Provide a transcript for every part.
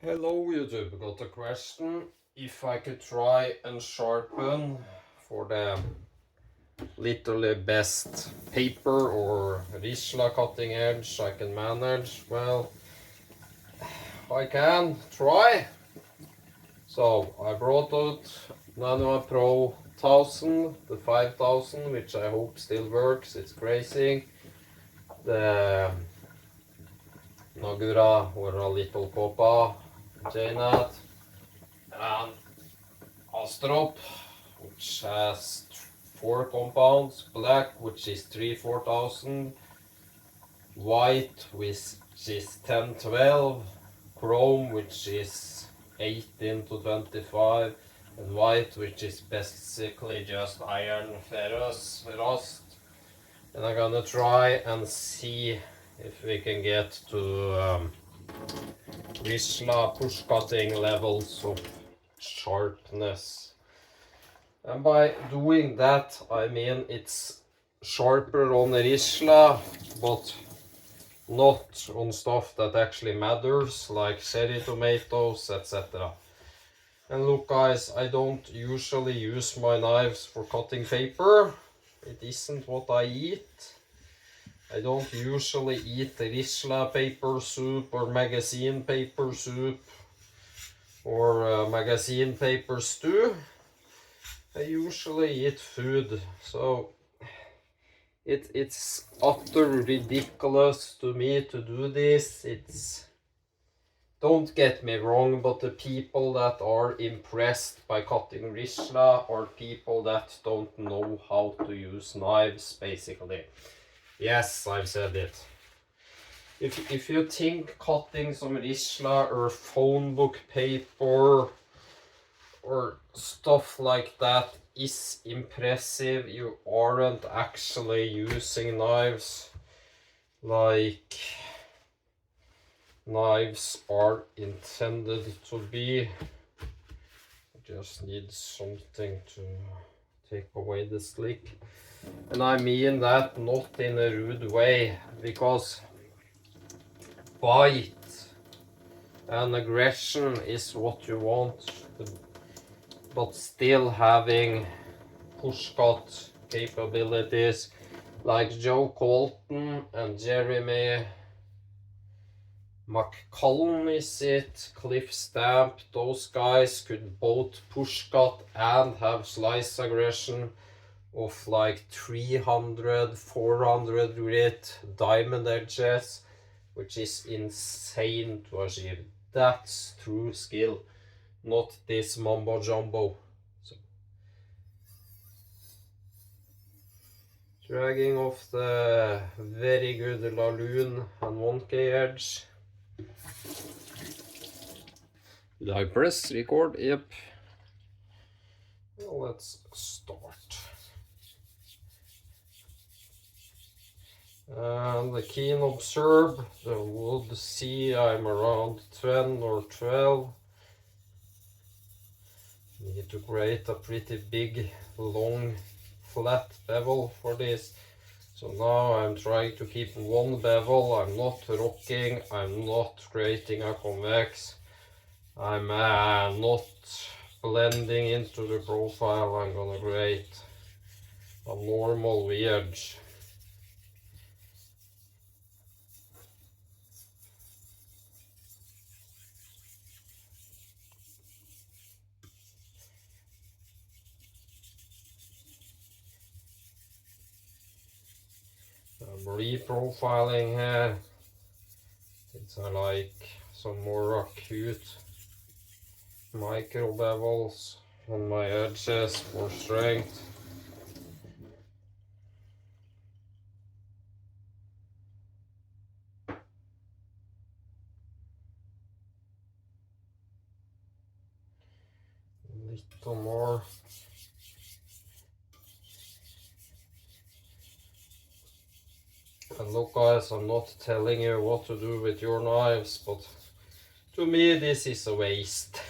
Hello YouTube, got a question if I could try and sharpen for the literally best paper or Risla cutting edge I can manage. Well, I can try. So I brought out Nano Pro 1000, the 5000, which I hope still works. It's crazy. The Nagura or a little Copa JNAT and Astrop, which has 4 compounds, black, which is 3-4000, white, which is 10-12, chrome, which is 18-25, and white, which is basically just iron ferrous rust. And I'm gonna try and see if we can get to Risla push cutting levels of sharpness. And by doing that, I mean it's sharper on Risla, but not on stuff that actually matters, like cherry tomatoes, etc. And look guys, I don't usually use my knives for cutting paper. It isn't what I eat. I don't usually eat Risla paper soup or magazine paper soup or magazine paper stew. I usually eat food, so it's utter ridiculous to me to do this. Don't get me wrong, but the people that are impressed by cutting Risla are people that don't know how to use knives, basically. Yes, I've said it. If you think cutting some Risla or phone book paper or stuff like that is impressive, you aren't actually using knives like knives are intended to be. I just need something to take away the slick. And I mean that not in a rude way, because bite and aggression is what you want, but still having push cut capabilities like Joe Colton and Jeremy McCullum, is it, Cliff Stamp, those guys could both push cut and have slice aggression of like 300-400 grit diamond edges, which is insane to achieve. That's true skill, not this mumbo jumbo. So, dragging off the very good lune and 1K edge. Did I press record? Yep. Well, let's start. And the keen observe the wood, see I'm around 10 or 12. Need to create a pretty big, long, flat bevel for this. So now I'm trying to keep one bevel. I'm not rocking, I'm not creating a convex, I'm not blending into the profile. I'm gonna create a normal V-edge. I'm reprofiling here since I like some more acute micro bevels on my edges for strength. A little more. And look guys, I'm not telling you what to do with your knives, but to me this is a waste.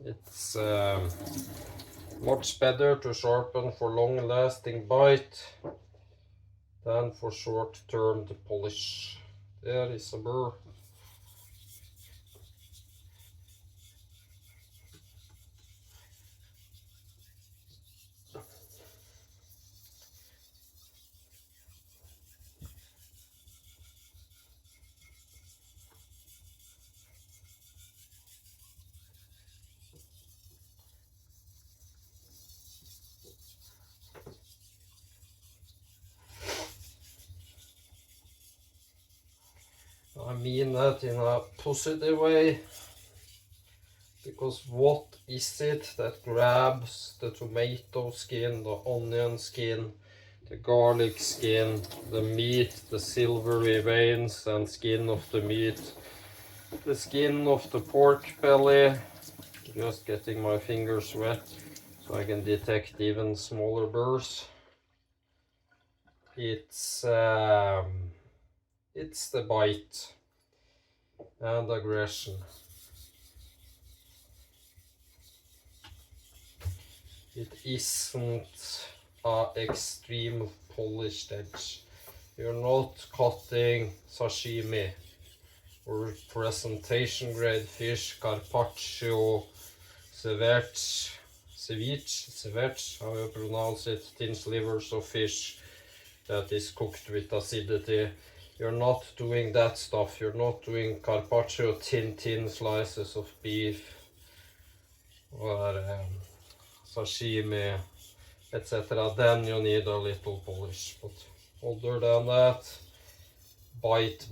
It's much better to sharpen for long-lasting bite than for short-term polish. There is a burr. I mean that in a positive way, because what is it that grabs the tomato skin, the onion skin, the garlic skin, the meat, the silvery veins and skin of the meat, the skin of the pork belly? Just getting my fingers wet so I can detect even smaller burrs. It's the bite and aggression. It isn't a extreme polished edge. You're not cutting sashimi or presentation grade fish, carpaccio, ceviche, how you pronounce it, thin slivers of fish that is cooked with acidity. You're not doing that stuff. You're not doing carpaccio, thin slices of beef or sashimi, etc. Then you need a little polish. But other than that, bite.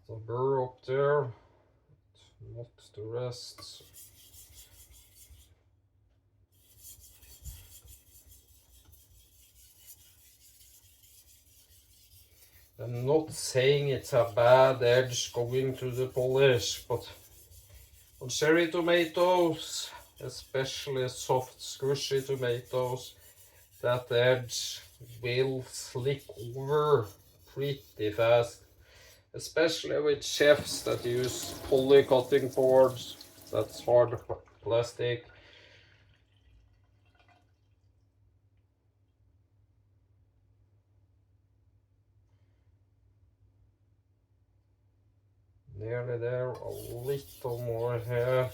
The burr up there, not the rest. I'm not saying it's a bad edge going to the polish, but on cherry tomatoes, especially soft squishy tomatoes, that edge will slick over pretty fast, especially with chefs that use poly cutting boards. That's hard plastic. Nearly there, a little more here.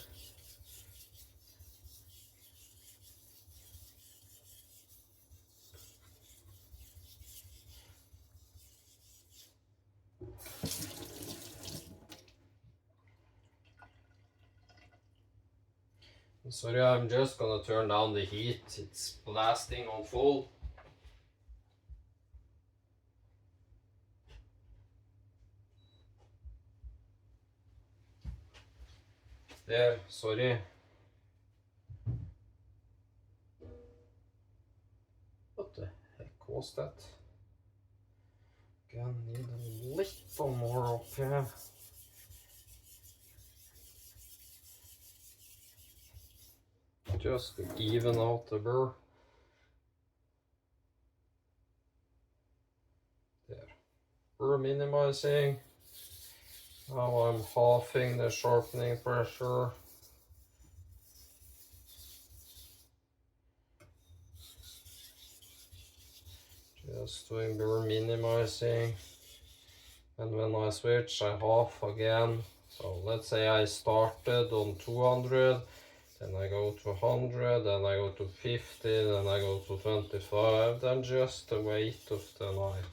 Sorry, I'm just gonna turn down the heat. It's blasting on full. There, sorry. What the heck was that? Gonna need a little more up here. Just to even out the burr. There. Burr minimizing. Now I'm halving the sharpening pressure. Just doing burr minimizing. And when I switch, I half again. So let's say I started on 200, then I go to 100, then I go to 50, then I go to 25, then just the weight of the knife.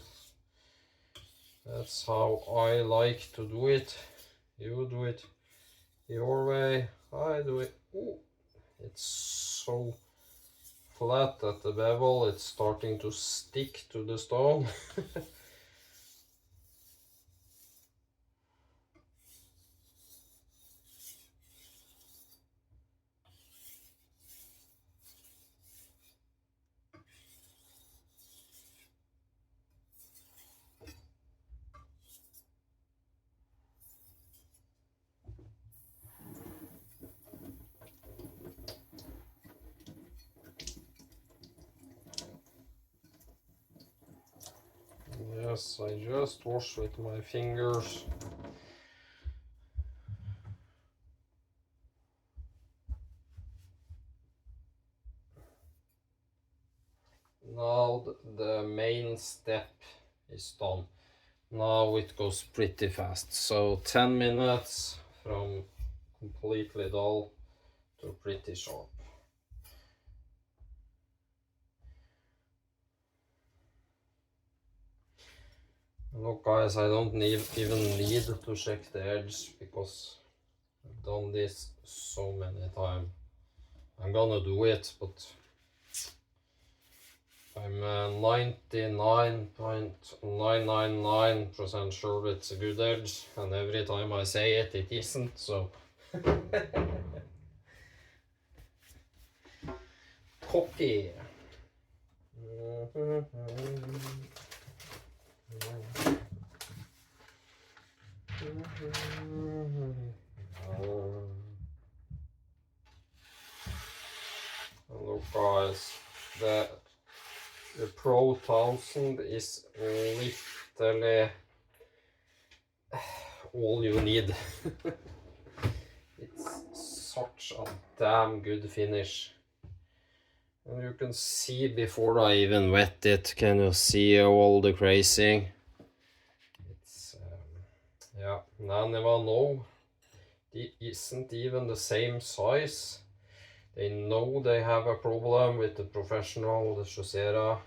That's how I like to do it. You do it your way, I do it. Ooh, it's so flat at the bevel, it's starting to stick to the stone. sharpness I just wash with my fingers. Now the main step is done. Now it goes pretty fast. So 10 minutes from completely dull to pretty sharp. Look guys, I don't even need to check the edge because I've done this so many times. I'm gonna do it, but I'm 99.999% sure it's a good edge, and every time I say it, it isn't, so... Cocky! Look guys, the Pro 1000 is literally all you need. It's such a damn good finish. And you can see before I even wet it, can you see all the crazing? It's, yeah, none of I know. It isn't even the same size. They know they have a problem with the professional, the Chaussera.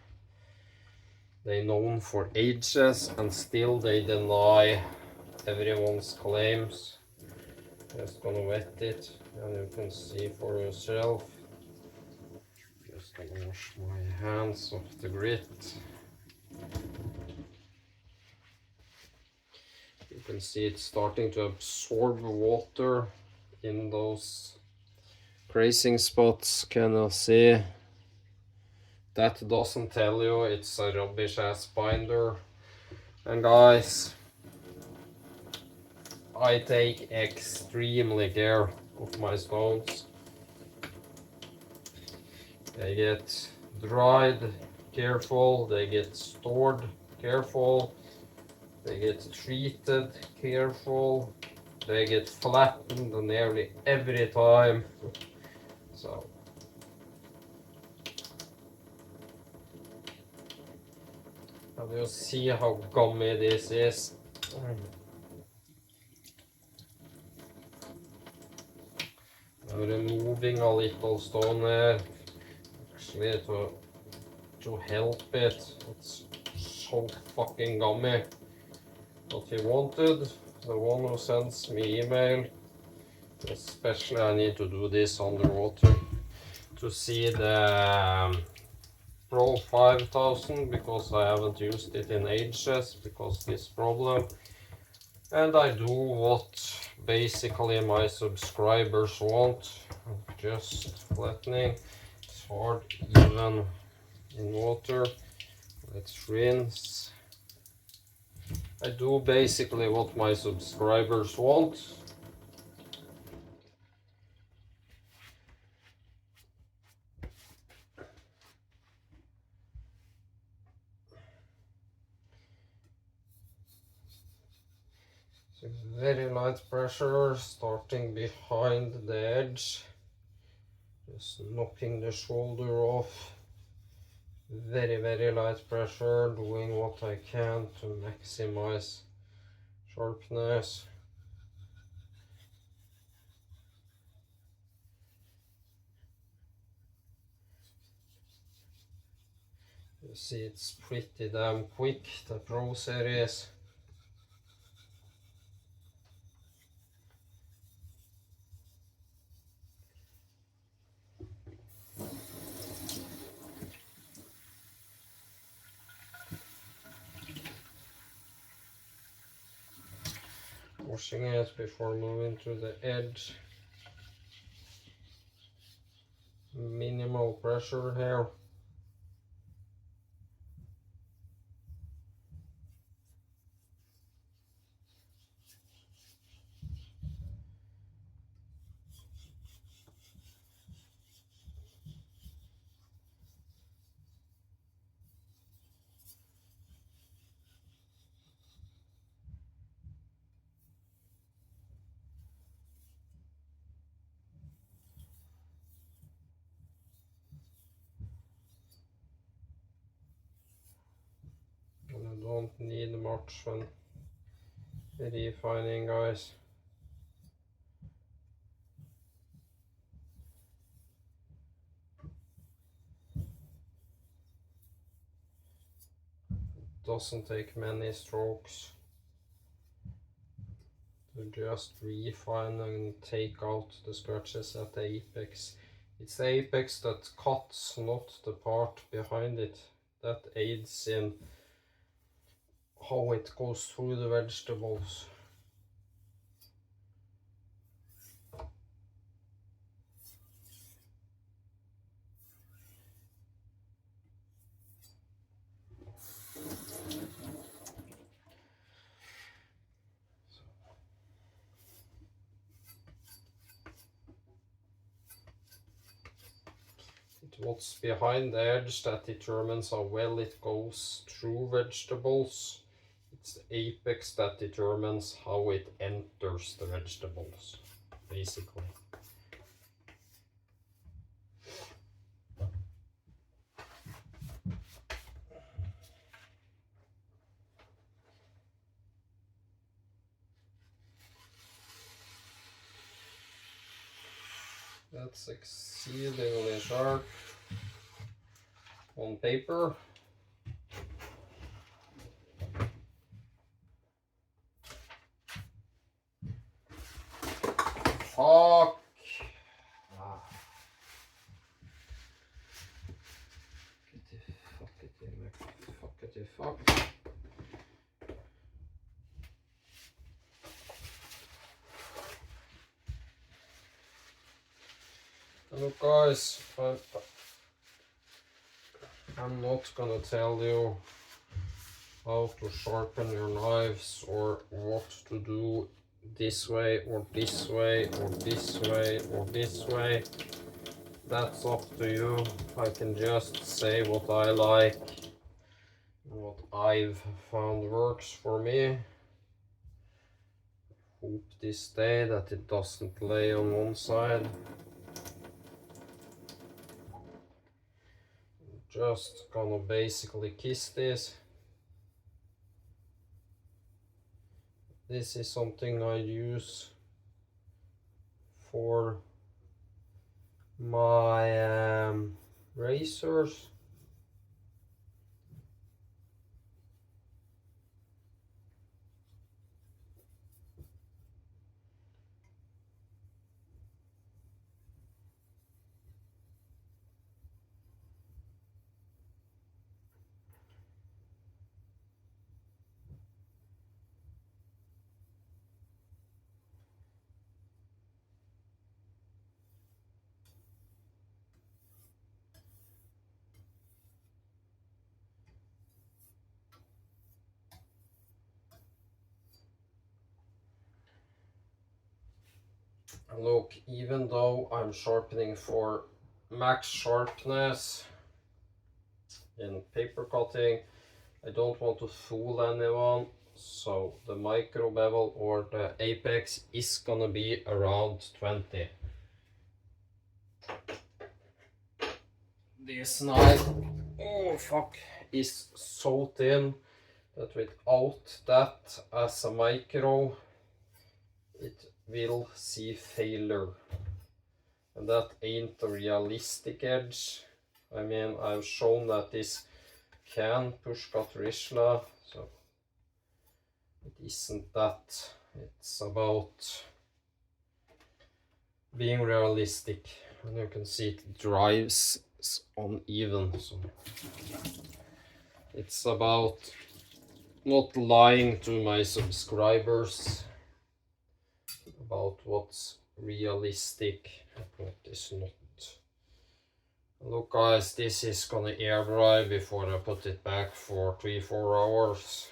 They're known for ages and still they deny everyone's claims. Just gonna wet it and you can see for yourself. Just gonna wash my hands off the grit. You can see it's starting to absorb water in those grazing spots. Can you see? That doesn't tell you it's a rubbish ass binder. And guys, I take extremely care of my stones. They get dried, careful. They get stored, careful. They get treated, careful. They get flattened nearly every time. So and you see how gummy this is. I'm removing a little stone here, actually to help it. It's so fucking gummy. What he wanted, the one who sends me email, especially I need to do this underwater to see the Pro 5000 because I haven't used it in ages because this problem. And I do what basically my subscribers want, just flattening. It's hard even in water. Let's rinse. I do basically what my subscribers want. So very light pressure starting behind the edge, just knocking the shoulder off. Very light pressure, doing what I can to maximize sharpness. You see it's pretty damn quick, the Pro series. Washing it before moving to the edge. Minimal pressure here. don't need much when refining, guys. It doesn't take many strokes to just refine and take out the scratches at the apex. It's the apex that cuts, not the part behind it, that aids in how it goes through the vegetables. What's behind the edge that determines how well it goes through vegetables. It's the apex that determines how it enters the vegetables, basically. That's exceedingly sharp on paper. Fuck. Fuck. Look, guys, I'm not gonna tell you how to sharpen your knives or what to do this way or this way or this way or this way. That's up to you. I can just say what I like and what I've found works for me. Hope this day that it doesn't lay on one side. Just gonna basically kiss this. This is something I use for my razors. Look, even though I'm sharpening for max sharpness in paper cutting, I don't want to fool anyone, so the micro bevel or the apex is gonna be around 20. This knife, oh fuck, is so thin that without that as a micro, it will see failure. And that ain't a realistic edge. I mean, I've shown that this can push cut Rishla, so it isn't that. It's about being realistic. And you can see it drives uneven, so it's about not lying to my subscribers about what's realistic and what is not. Look, guys, this is gonna air dry before I put it back for 3-4 hours.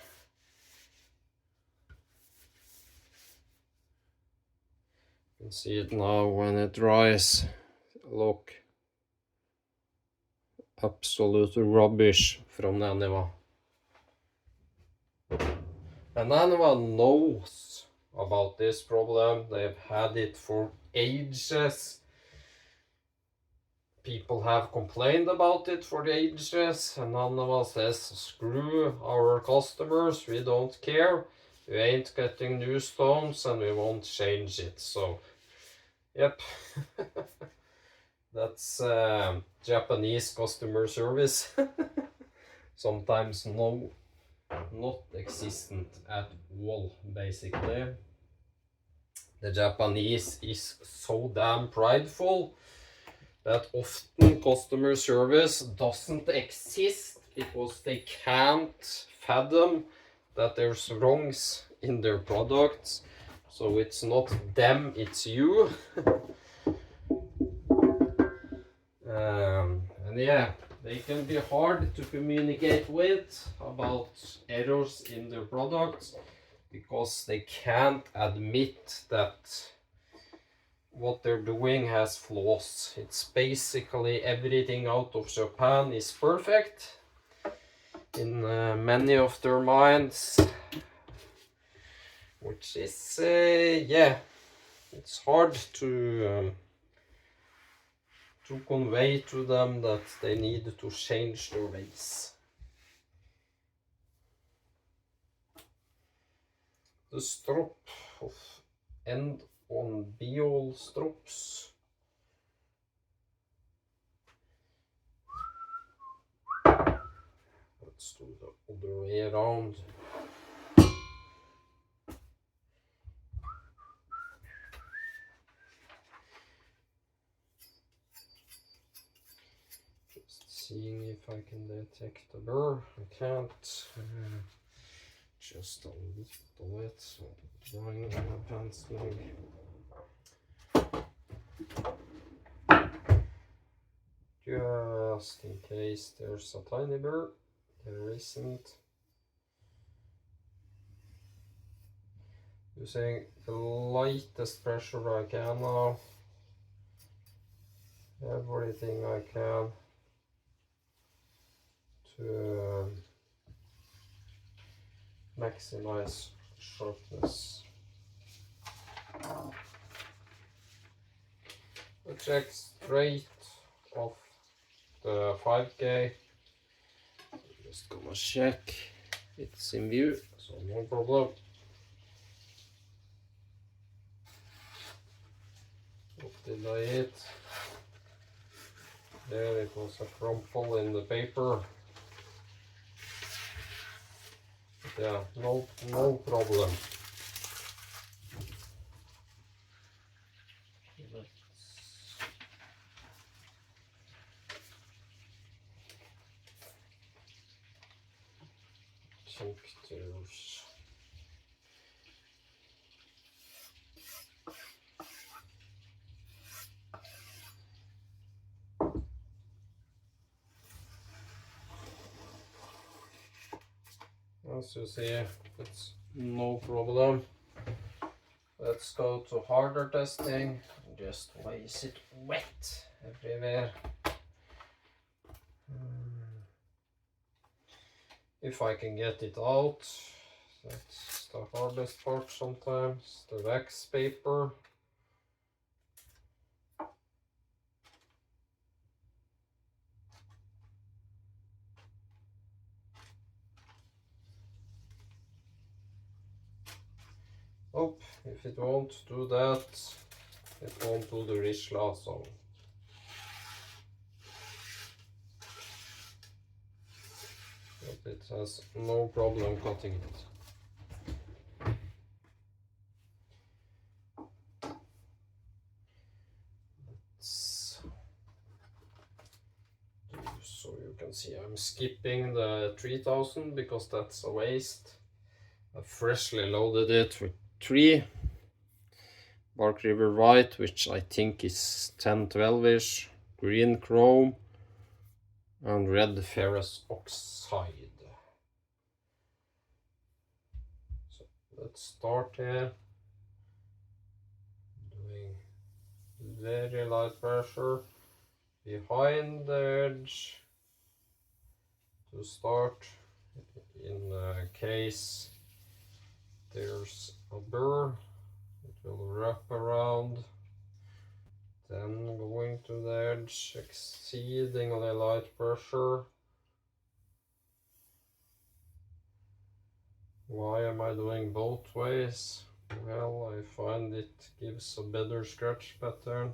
You can see it now when it dries. Look, absolute rubbish from Naniva. And Naniva knows about this problem. They've had it for ages. people have complained about it for the ages, and Hanneva says, screw our customers, we don't care, we ain't getting new stones and we won't change it. So yep. That's Japanese customer service. Sometimes not existent at all, basically. The Japanese is so damn prideful that often customer service doesn't exist because they can't fathom that there's wrongs in their products. So it's not them, it's you. And yeah, they can be hard to communicate with about errors in their products because they can't admit that what they're doing has flaws. It's basically everything out of Japan is perfect in many of their minds, which is yeah, it's hard to convey to them that they need to change their ways. The strop of end on biol strops. Let's do the other way around. Just seeing if I can detect the burr. I can't. Just a little bit. So drawing on my pencil. Just in case there's a tiny burr. There isn't. Using the lightest pressure I can now. Everything I can to maximize sharpness. I check straight off the 5K. Just gonna check it's in view, so no problem. What did I hit? There it was a crumple in the paper. Yeah, no problem. Check those. As you see, it's no problem. Let's go to harder testing. Just why is it wet everywhere? If I can get it out, that's the hardest part sometimes. The wax paper. Oh, if it won't do that, it won't do the Rishla, so. But it has no problem cutting it. Let's do so you can see I'm skipping the 3000 because that's a waste. I freshly loaded it with 3 Bark River White, which I think is 1012-ish, green chrome, and red ferrous oxide. So let's start here. Doing very light pressure behind the edge to start, in case there's a burr. It will wrap around, then going to the edge, exceedingly light pressure. Why am I doing both ways? Well, I find it gives a better scratch pattern.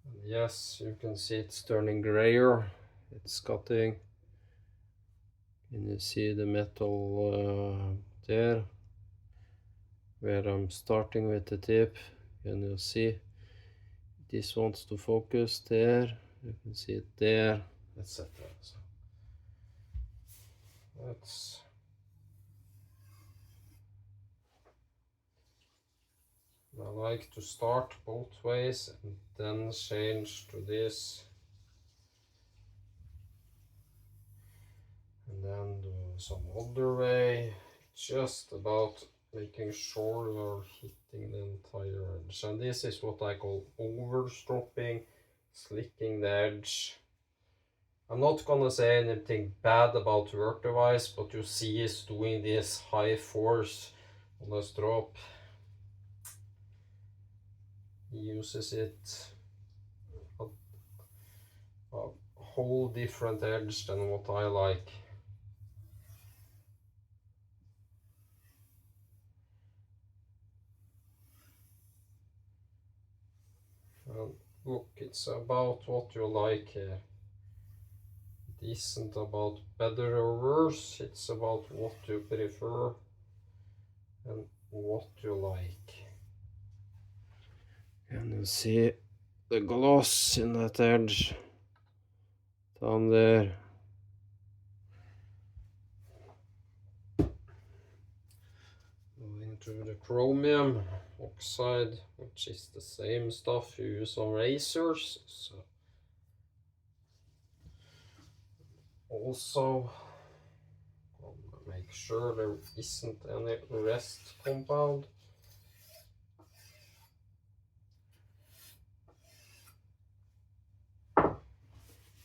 And yes, you can see it's turning grayer. It's cutting. Can you see the metal there? Where I'm starting with the tip. Can you see? This wants to focus there. You can see it there, etc. So let's I like to start both ways and then change to this and then do some other way. Just about making sure you're hitting the entire edge. And this is what I call overstropping, slicking the edge. I'm not gonna say anything bad about Vertivise, but you see it's doing this high force on the strop. He uses it a whole different edge than what I like. And look, it's about what you like here. It isn't about better or worse, it's about what you prefer and what you like. Can you see the gloss in that edge down there? Moving to the chromium oxide, which is the same stuff you use on razors. So also make sure there isn't any rest compound.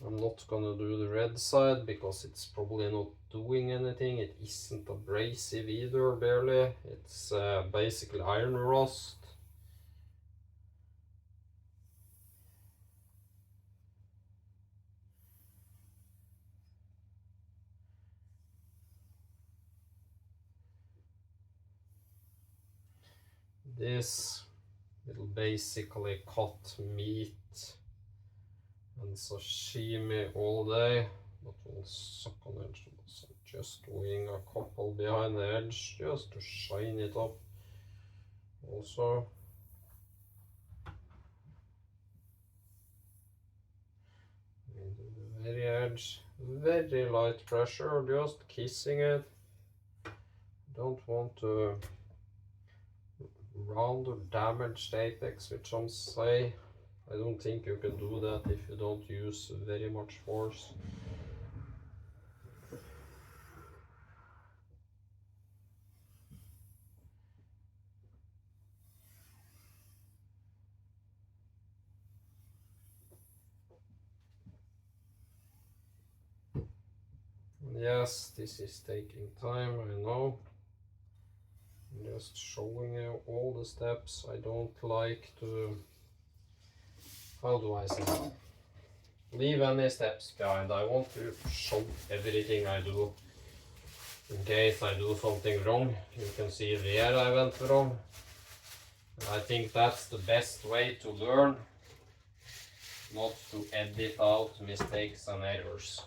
I'm not gonna do the red side because it's probably not doing anything. It isn't abrasive either, barely. It's basically iron rust. This will basically cut meat and sashimi all day, but will suck on edge. So just doing a couple behind the edge just to shine it up also. The very edge, very light pressure, just kissing it. Don't want to round or damage the apex, which some say. I don't think you can do that if you don't use very much force. Yes, this is taking time, I know. I'm just showing you all the steps. I don't like to, how do I say, leave any steps behind. I want to show everything I do. In case I do something wrong, you can see where I went wrong. I think that's the best way to learn, not to edit out mistakes and errors.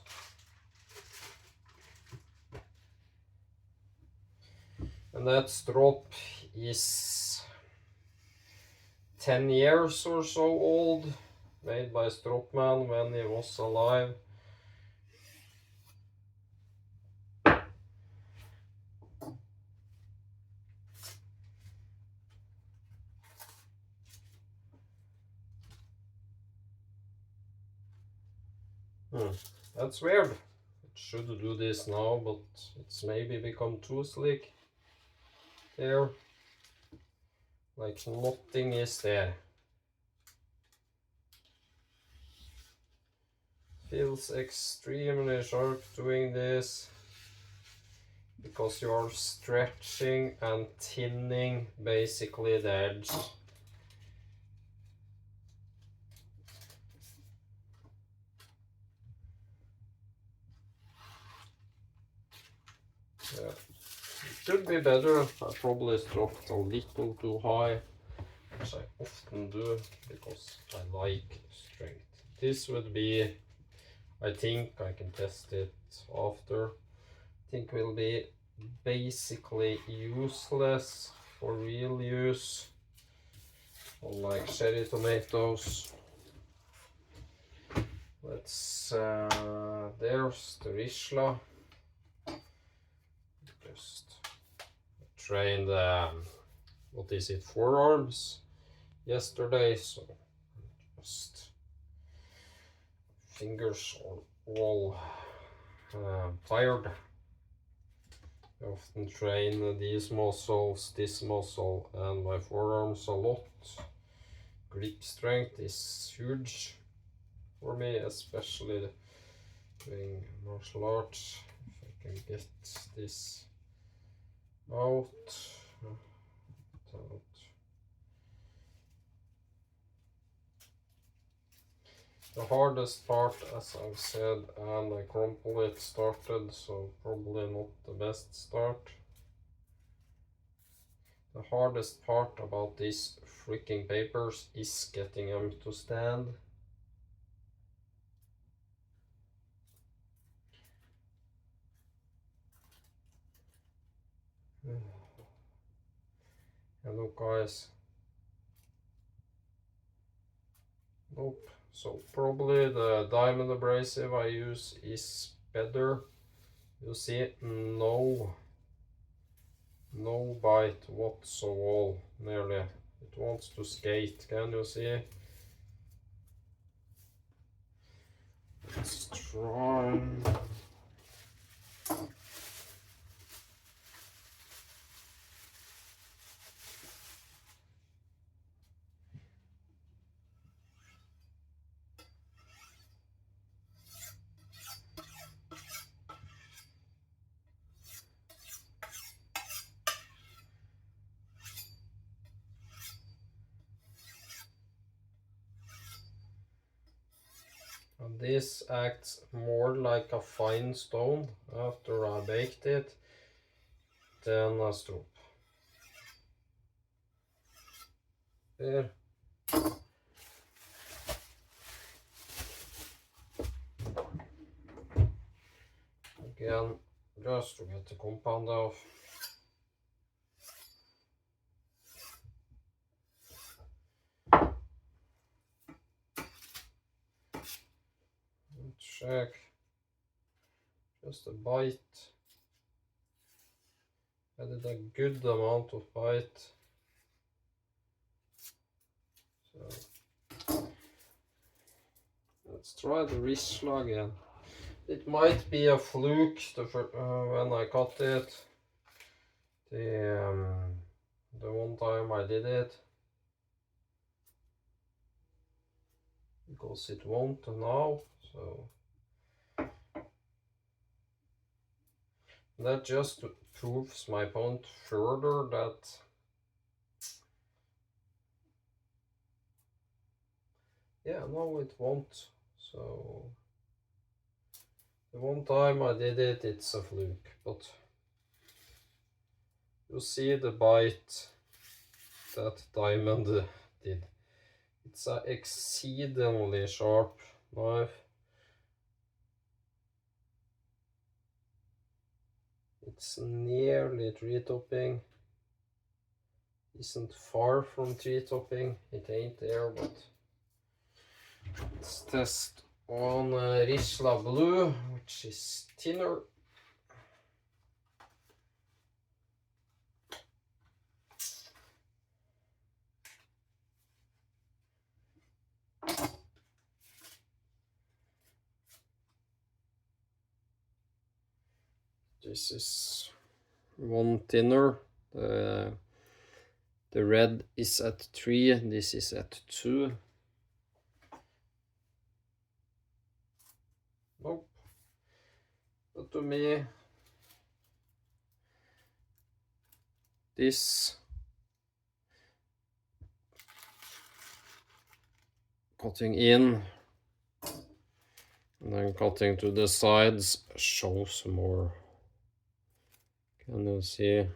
And that strop is 10 years or so old, made by Stropman when he was alive. That's weird. It should do this now, but it's maybe become too slick. There, like nothing is there. Feels extremely sharp doing this because you are stretching and thinning basically the edge. Yeah. It could be better. I probably dropped a little too high, which I often do because I like strength. This would be, I think I can test it after. I think will be basically useless for real use, unlike cherry tomatoes. Let's there's the Rishla. Just trained what is it, forearms yesterday, so just fingers are all tired. I often train these muscles, this muscle, and my forearms a lot. Grip strength is huge for me, especially doing martial arts. If I can get this out. The hardest part, as I've said, and I crumple it started, so probably not the best start. The hardest part about these freaking papers is getting them to stand. And look guys, nope. So probably the diamond abrasive I use is better. You see, no bite whatsoever, nearly. It wants to skate, can you see? Let's try. And this acts more like a fine stone after I baked it than a strop. There. Again, just to get the compound off. Check. Just a bite. Added a good amount of bite. So let's try the Rishla again. It might be a fluke when I cut it. The one time I did it. Because it won't now, so that just proves my point further that yeah, no, it won't. So the one time I did it, it's a fluke, but you see the bite that diamond did. It's an exceedingly sharp knife. It's nearly tree topping. Isn't far from tree topping. It ain't there, but let's test on Rishla Blue, which is thinner. This is one thinner. The red is at 3, this is at 2. Nope. But to me, this cutting in and then cutting to the sides shows more. Can you see?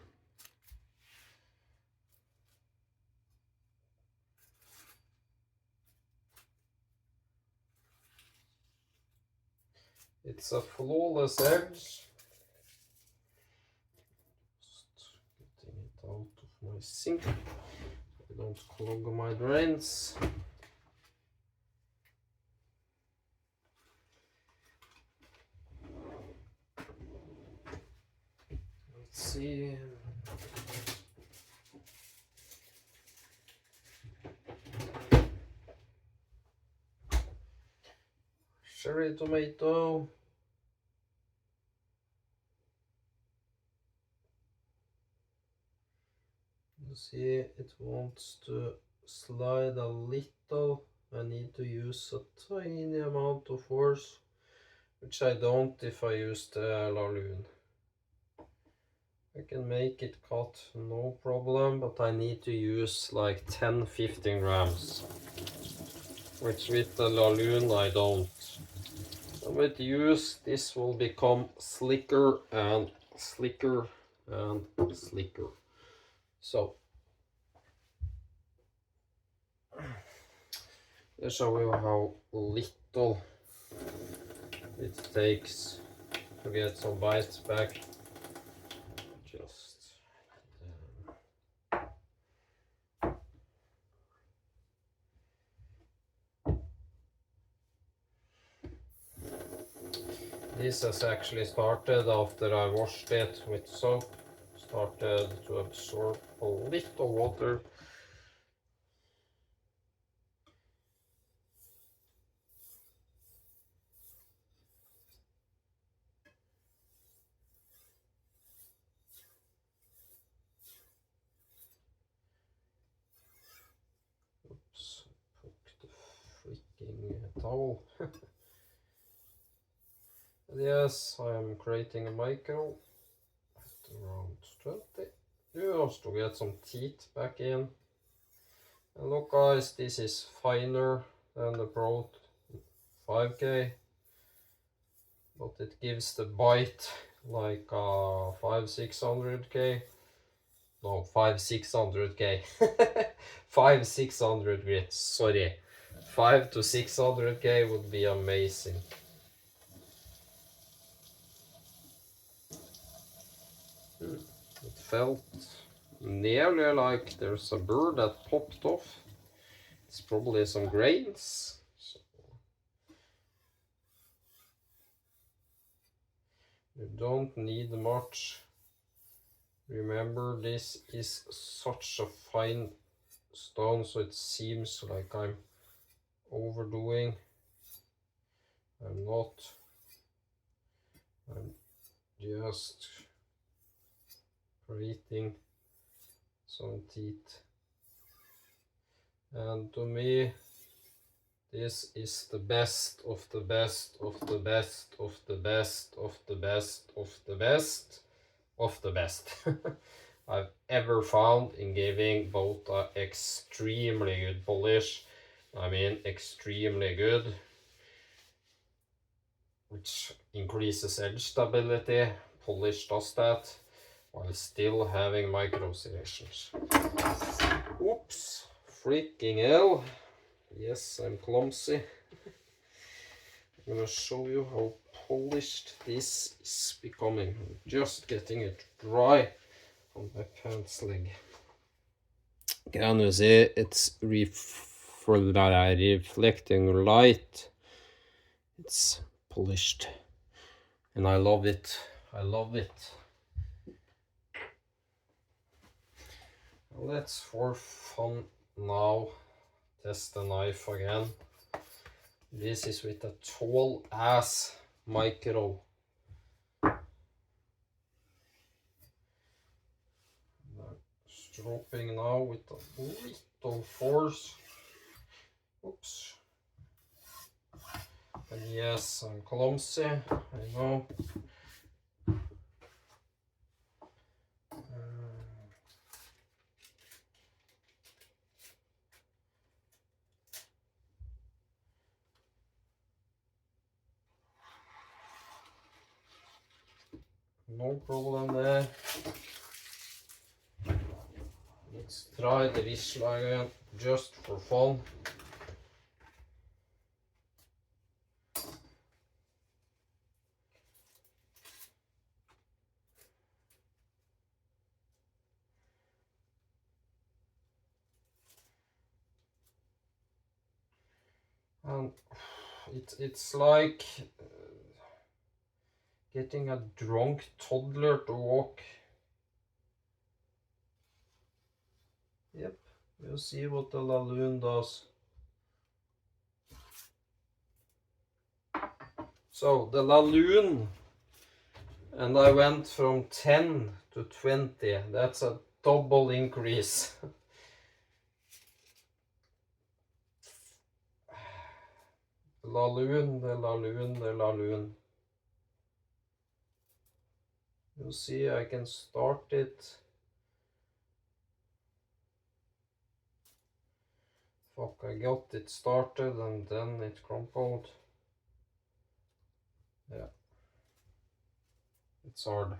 It's a flawless edge. Just getting it out of my sink. I don't clog my drains. Let's see. Cherry tomato. You see, it wants to slide a little. I need to use a tiny amount of force, which I don't if I use the lune. I can make it cut, no problem, but I need to use like 10-15 grams, which with the lune I don't. So with use, this will become slicker and slicker and slicker. So let's show you how little it takes to get some bites back. Just this has actually started after I washed it with soap. Started to absorb a little water. Oops, poke the freaking towel. Yes, I am creating a micro at around 20. Just to get some teeth back in. And look guys, this is finer than the Pro 5K, but it gives the bite like 500-600K. No, 500-600K. 500-600 grit, sorry. 500-600K would be amazing. It felt nearly like there's a bird that popped off. It's probably some grains. So you don't need much. Remember, this is such a fine stone, so it seems like I'm overdoing. I'm not. I'm just creating some teeth. And to me, this is the best of the best of the best of the best of the best of the best of the best I've ever found in giving both a extremely good polish. I mean extremely good, which increases edge stability. Polish does that while still having micro serrations. Oops, freaking hell. Yes, I'm clumsy. I'm gonna show you how polished this is becoming. I'm just getting it dry on my pants leg. Can you see it's reflecting light? It's polished, and I love it. I love it. Let's for fun now test the knife again. This is with a tall ass micro. Stropping now with a little force. Oops. And Yes, I'm clumsy, I know. No problem there. Let's try the Risla again, just for fun. And it's like getting a drunk toddler to walk. Yep, we'll see what the lune does. So the lune, and I went from 10 to 20. That's a double increase. The lune. You'll see I can start it. Fuck, I got it started and then it crumpled. Yeah. It's hard.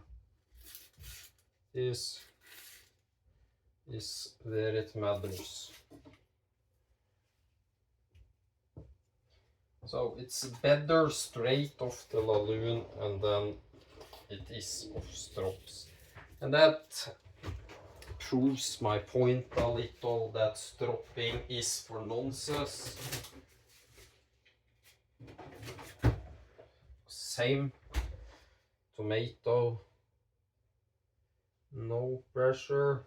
This is where it matters. So it's better straight off the lune and then it is off strops. And that proves my point a little, that stropping is for nonsense. Same tomato, no pressure,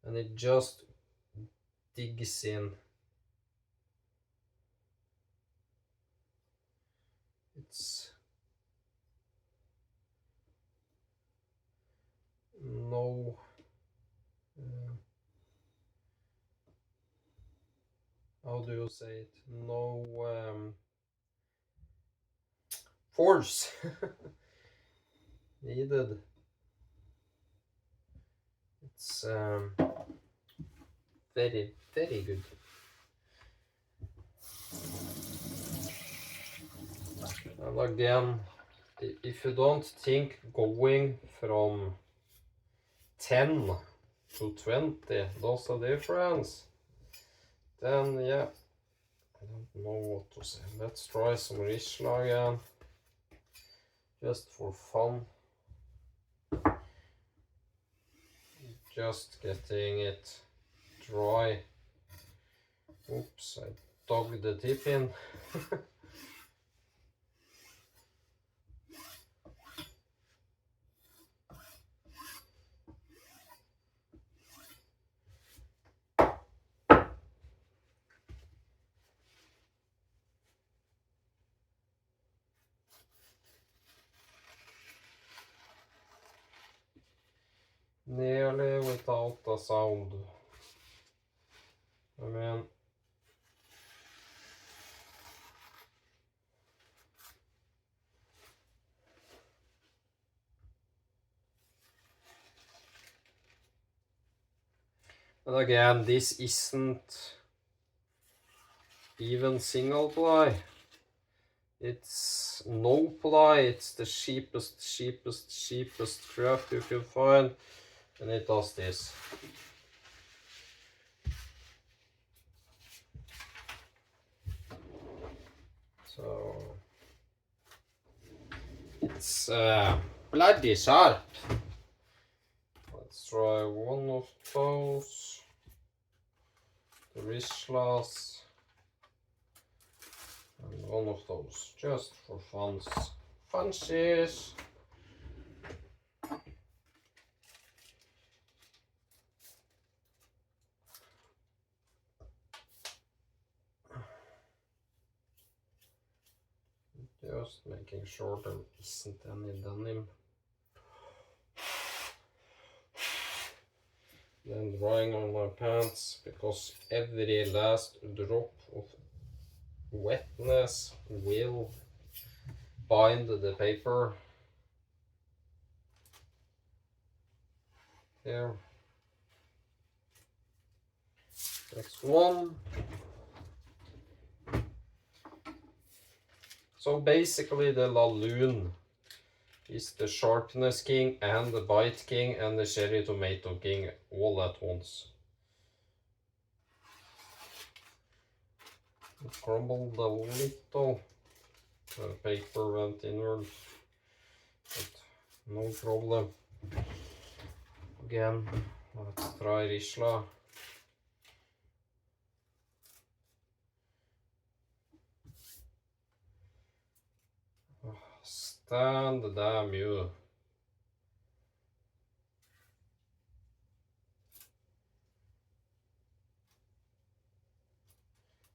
and it just digs in. It's no how do you say it? No force needed. It's very, very good. And again, if you don't think going from 10 to 20 does a difference, then yeah, I don't know what to say. Let's try some Risla again, just for fun. Just getting it dry. Oops, I dug the tip in. Nearly without a sound. I mean, and again, this isn't even single ply. It's no ply. It's the cheapest craft you can find, and it does this. So it's bloody sharp. Let's try one of those. The Rislas. And one of those, just for funsies. Just making sure there isn't any denim. Then drying on my pants, because every last drop of wetness will bind the paper here. Next one. So basically the lune is the sharpness king and the bite king and the cherry tomato king all at once. It crumbled a little, the paper went inward, but no problem. Again, let's try Risla. Stand damn you.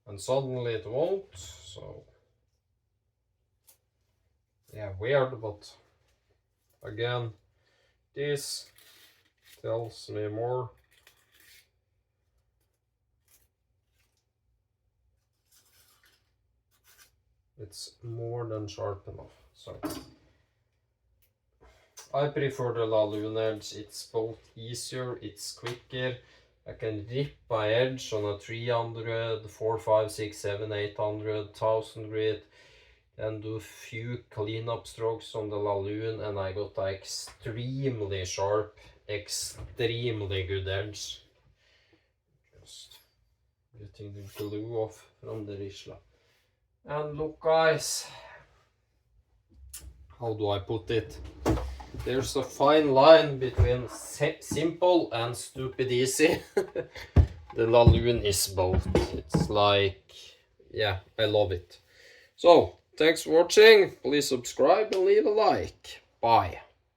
And suddenly it won't, so yeah, weird, but again, this tells me more. It's more than sharp enough, so I prefer the lune edge. It's both easier, it's quicker. I can rip my edge on a 300, 4, 5, 6, 7, 800, 1000 grit, and do few cleanup strokes on the lune, and I got an extremely sharp, extremely good edge. Just getting the glue off from the Risla. And look guys, how do I put it? There's a fine line between simple and stupid easy. The lune is both. It's like, yeah, I love it. So, thanks for watching. Please subscribe and leave a like. Bye.